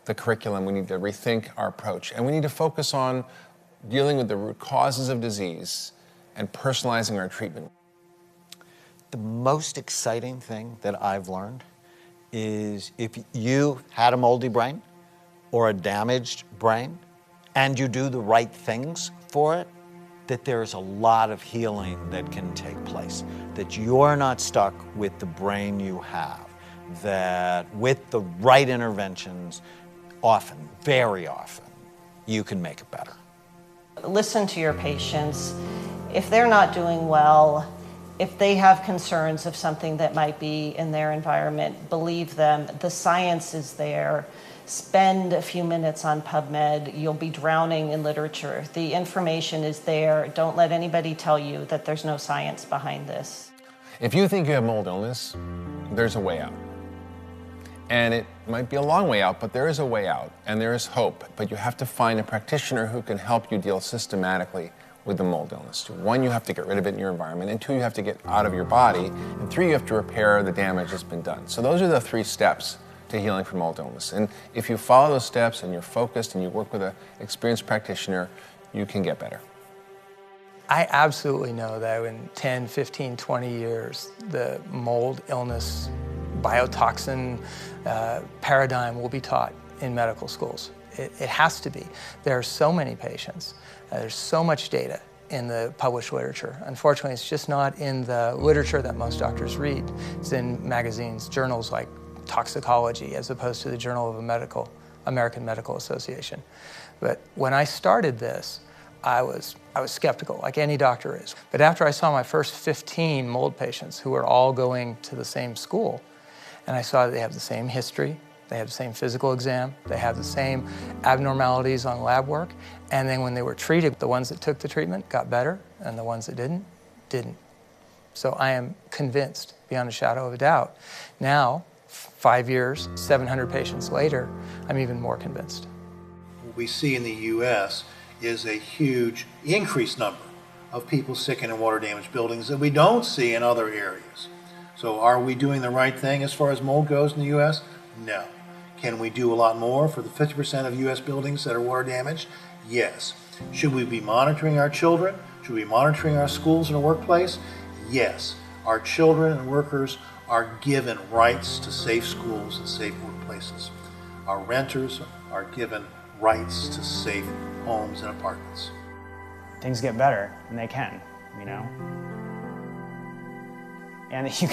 the curriculum. We need to rethink our approach. And we need to focus on dealing with the root causes of disease and personalizing our treatment. The most exciting thing that I've learned is if you had a moldy brain or a damaged brain and you do the right things for it, that there's a lot of healing that can take place, that you're not stuck with the brain you have, that with the right interventions, often, very often, you can make it better. Listen to your patients. If they're not doing well, if they have concerns of something that might be in their environment, believe them. The science is there. Spend a few minutes on PubMed. You'll be drowning in literature. The information is there. Don't let anybody tell you that there's no science behind this. If you think you have mold illness, there's a way out. And it might be a long way out, but there is a way out, and there is hope. But you have to find a practitioner who can help you deal systematically with the mold illness. One, you have to get rid of it in your environment, and two, you have to get out of your body, and three, you have to repair the damage that's been done. So those are the 3 steps to healing from mold illness. And if you follow those steps and you're focused and you work with an experienced practitioner, you can get better. I absolutely know that in 10, 15, 20 years, the mold illness biotoxin paradigm will be taught in medical schools. It has to be. There are so many patients. There's so much data in the published literature. Unfortunately, it's just not in the literature that most doctors read. It's in magazines, journals like Toxicology, as opposed to the Journal of American Medical Association. But when I started this, I was skeptical, like any doctor is. But after I saw my first 15 mold patients who were all going to the same school, and I saw that they have the same history, they have the same physical exam, they have the same abnormalities on lab work, and then when they were treated, the ones that took the treatment got better, and the ones that didn't. So I am convinced, beyond a shadow of a doubt. Now, 5 years, 700 patients later, I'm even more convinced. What we see in the U.S. is a huge increased number of people sick in water damaged buildings that we don't see in other areas. So are we doing the right thing as far as mold goes in the U.S.? No. Can we do a lot more for the 50% of U.S. buildings that are water damaged? Yes. Should we be monitoring our children? Should we be monitoring our schools and our workplace? Yes. Our children and workers are given rights to safe schools and safe workplaces. Our renters are given rights to safe homes and apartments. Things get better, and they can, you know? And you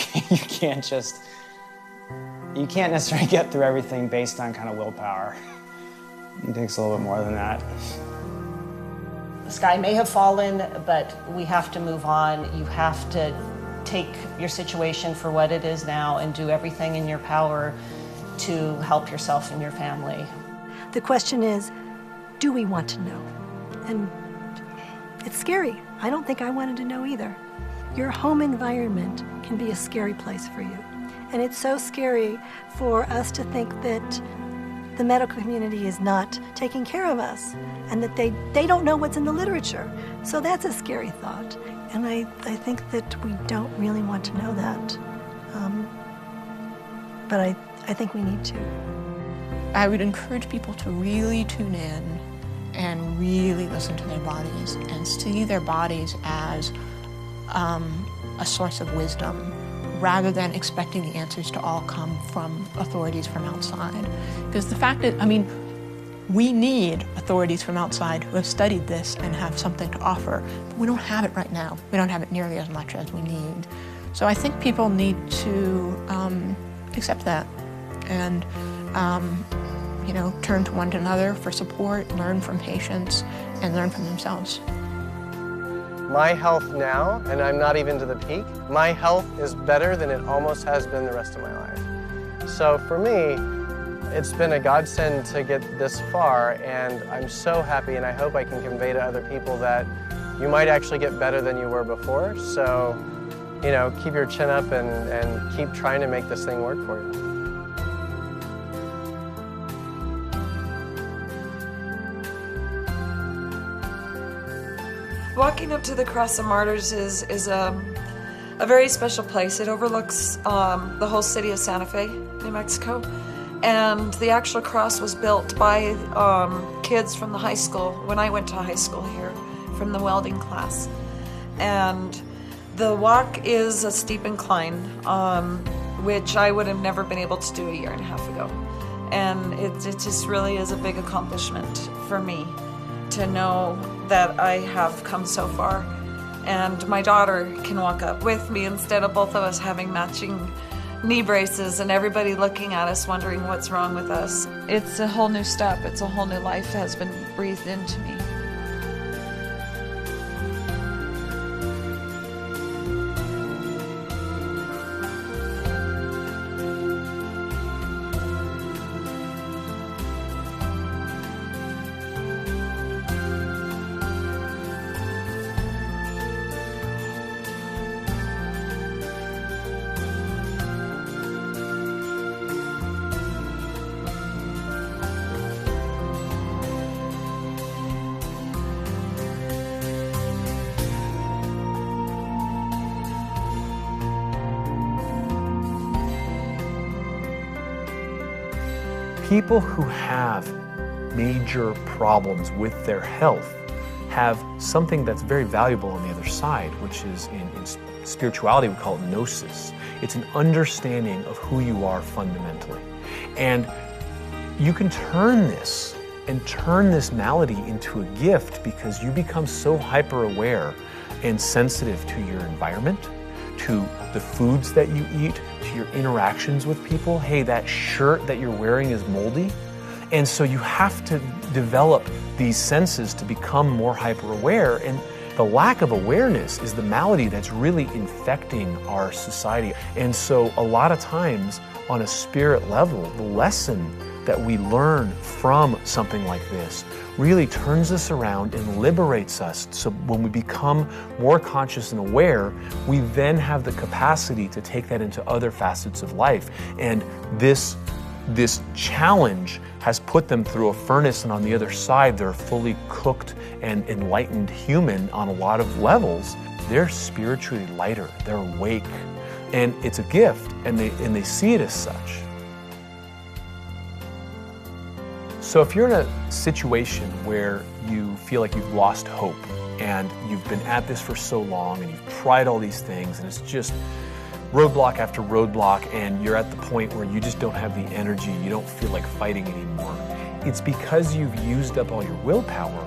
can't necessarily get through everything based on kind of willpower. It takes a little bit more than that. The sky may have fallen, but we have to move on. You have to take your situation for what it is now and do everything in your power to help yourself and your family. The question is, do we want to know? And it's scary. I don't think I wanted to know either. Your home environment can be a scary place for you. And it's so scary for us to think that the medical community is not taking care of us and that they don't know what's in the literature. So that's a scary thought. And I think that we don't really want to know that. But I think we need to. I would encourage people to really tune in and really listen to their bodies and see their bodies as a source of wisdom, rather than expecting the answers to all come from authorities from outside. Because the fact is, I mean, we need authorities from outside who have studied this and have something to offer, but we don't have it right now. We don't have it nearly as much as we need. So I think people need to accept that and you know, turn to one another for support, learn from patients, and learn from themselves. My health now, and I'm not even to the peak, my health is better than it almost has been the rest of my life. So for me, it's been a godsend to get this far, and I'm so happy, and I hope I can convey to other people that you might actually get better than you were before. So, you know, keep your chin up and keep trying to make this thing work for you. Walking up to the Cross of Martyrs is a very special place. It overlooks the whole city of Santa Fe, New Mexico. And the actual cross was built by kids from the high school, when I went to high school here, from the welding class. And the walk is a steep incline, which I would have never been able to do a year and a half ago. And it just really is a big accomplishment for me to know that I have come so far. And my daughter can walk up with me instead of both of us having matching knee braces and everybody looking at us wondering what's wrong with us. It's a whole new step. It's a whole new life has been breathed into me. People who have major problems with their health have something that's very valuable on the other side, which is in spirituality we call it gnosis. It's an understanding of who you are fundamentally. And you can turn this malady into a gift because you become so hyper-aware and sensitive to your environment, to the foods that you eat, to your interactions with people. Hey, that shirt that you're wearing is moldy. And so you have to develop these senses to become more hyper-aware. And the lack of awareness is the malady that's really infecting our society. And so a lot of times on a spirit level, the lesson that we learn from something like this really turns us around and liberates us. So when we become more conscious and aware, we then have the capacity to take that into other facets of life. And this challenge has put them through a furnace, and on the other side, they're a fully cooked and enlightened human on a lot of levels. They're spiritually lighter, they're awake, and it's a gift, and they see it as such. So if you're in a situation where you feel like you've lost hope and you've been at this for so long and you've tried all these things and it's just roadblock after roadblock and you're at the point where you just don't have the energy, you don't feel like fighting anymore, it's because you've used up all your willpower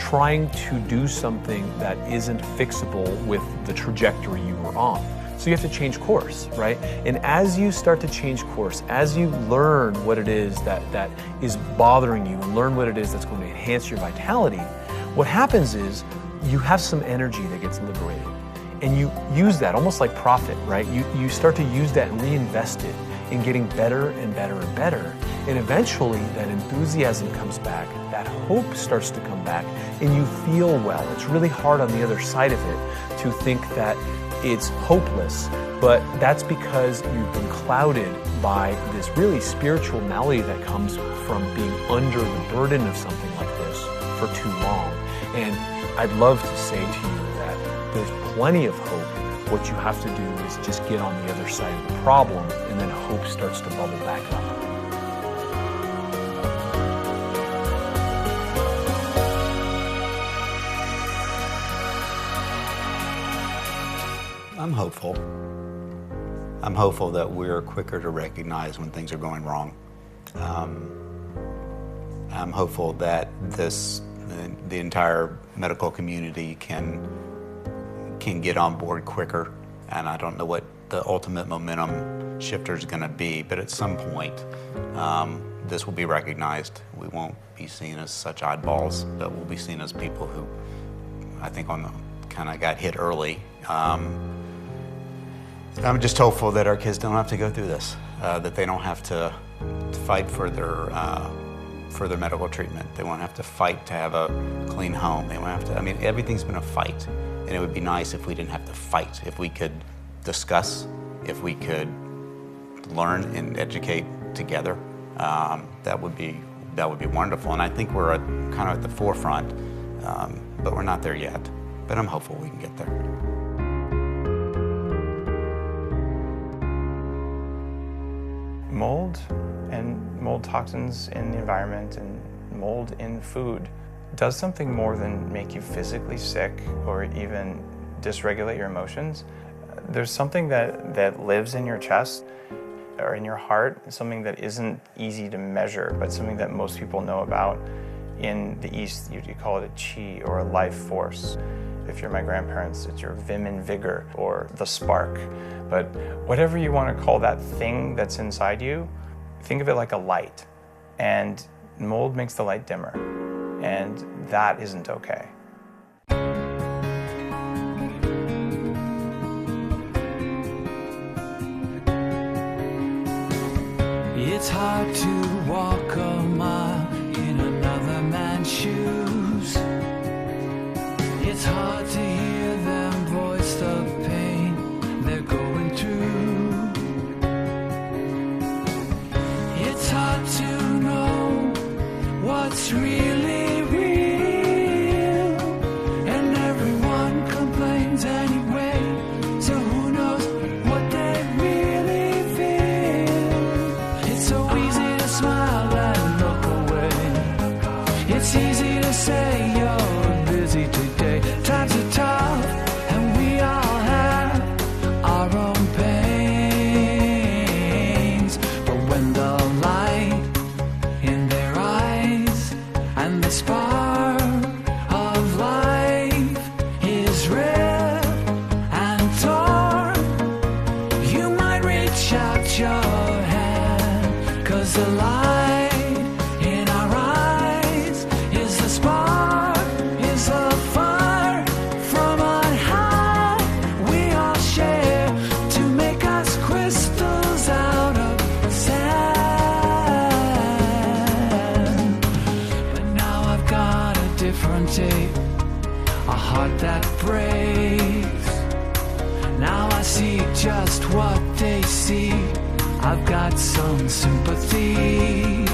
trying to do something that isn't fixable with the trajectory you were on. So you have to change course, right? And as you start to change course, as you learn what it is that is bothering you and learn what it is that's going to enhance your vitality, what happens is you have some energy that gets liberated. And you use that almost like profit, right? You start to use that and reinvest it in getting better and better and better. And eventually that enthusiasm comes back, that hope starts to come back, and you feel well. It's really hard on the other side of it to think that it's hopeless, but that's because you've been clouded by this really spiritual malady that comes from being under the burden of something like this for too long. And I'd love to say to you that there's plenty of hope. What you have to do is just get on the other side of the problem, and then hope starts to bubble back up. I'm hopeful. I'm hopeful that we're quicker to recognize when things are going wrong. I'm hopeful that the entire medical community can get on board quicker, and I don't know what the ultimate momentum shifter is going to be, but at some point this will be recognized. We won't be seen as such oddballs, but we'll be seen as people who I think kind of got hit early. I'm just hopeful that our kids don't have to go through this, that they don't have to fight for their medical treatment. They won't have to fight to have a clean home. They won't have to, I mean, everything's been a fight. And it would be nice if we didn't have to fight, if we could discuss, if we could learn and educate together. That would be wonderful. And I think we're kind of at the forefront, but we're not there yet. But I'm hopeful we can get there. Mold and mold toxins in the environment and mold in food does something more than make you physically sick or even dysregulate your emotions. There's something that lives in your chest or in your heart, something that isn't easy to measure, but something that most people know about. In the East, you call it a chi or a life force. If you're my grandparents, it's your vim and vigor or the spark. But whatever you want to call that thing that's inside you, think of it like a light. And mold makes the light dimmer. And that isn't okay. It's hard to walk a mile in another man's shoes. It's hard to hear them voice the pain they're going through. It's hard to know what's really real, and everyone complains anyway, so who knows what they really feel. It's so easy to smile and look away. It's easy to say you're busy today. Times are tough and we all have our own pains, but when the light in their eyes and the spark of life is red and torn, you might reach out your hand, 'cause the light in our eyes is the spark, is the fire from on high we all share to make us crystals out of sand. But now I've got a different tape, a heart that breaks. Now I see just what they see. I've got some sympathy.